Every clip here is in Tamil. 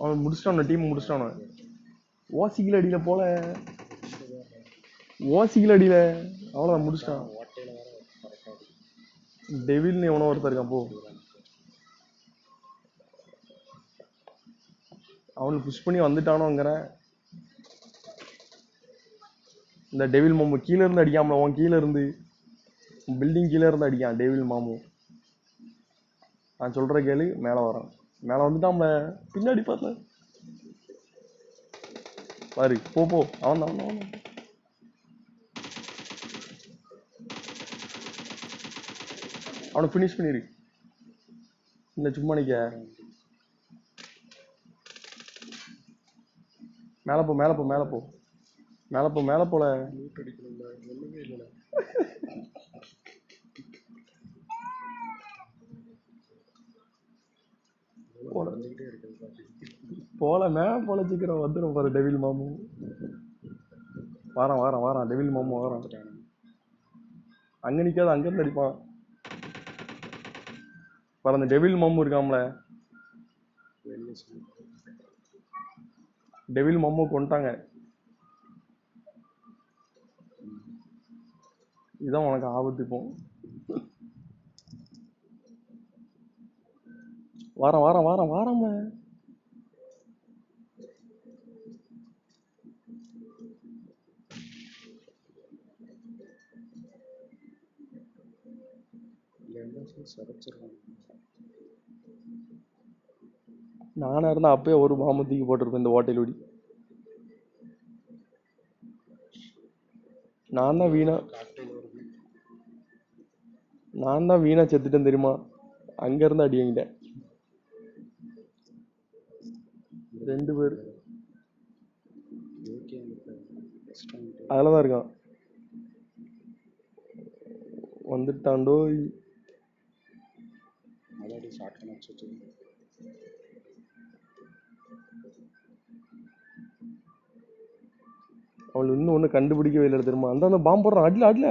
அவன் முடிச்சிட்டான், டீம் முடிச்சிட்டான். ஓசிக்கல அடியில போல, ஓசிக்கல அடியில அவ்வளோதான் முடிச்சிட்டான். டெவில்னு எவனோ ஒருத்தர் இருக்கான் போ. அவனுக்கு புஷ் பண்ணி வந்துட்டானோங்கிற இந்த டெவில் மாமு கீழே இருந்து அடிக்காமல, அவன் கீழே இருந்து பில்டிங் கீழே இருந்து அடிக்கான் டெவில் மாமு. நான் சொல்ற கேளு, மேலே வரான், மேலே வந்துட்டான் பின்னாடி பார்த்த பாரு. போ போ, அவன் தான் அவன். அவனை ஃபினிஷ் பண்ணிரு. இல்லை சும்மா நிக்க. மேலே போ மேலே போ மேலே போ மேலே போ மேலே போல. போல மேலே போல சீக்கிரம் வந்துடும் பாரு டெவில் மாமு. வாரான் வாரான் வாரான் டெவில் மாமு வாரான். அங்கே நிற்காது, அங்கேருந்து அடிப்பான் பாரு. அந்த டெவில் மாமு இருக்காமல, டெவில் மாமு கொண்டாங்க. இதுதான் உனக்கு ஆபத்து. இப்போ வாரம் வாரம் வாரம் வாரம் நானா இருந்தா அப்பயே ஒரு பாம்பு தூக்கி போட்டிருப்பேன் இந்த ஓட்டையில் ஓடி. நான் தான் வீணா செத்துட்டேன் தெரியுமா. அங்க இருந்து அடி வாங்கிட்டேன். 2 பேர் அதுலதான் இருக்கான். வந்துட்டாண்டோ. அவள் இன்னும் ஒண்ணு கண்டுபிடிக்கவே இல்லை தெரியுமா. அந்த பாம்பு போடுறான். அடில அடில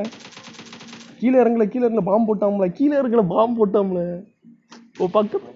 கீழே இறங்கல, கீழே இறங்கல பாம்பு போட்டாம்ல, கீழே இறங்கல பாம்பு போட்டாம்ல. ஓ பக்கத்து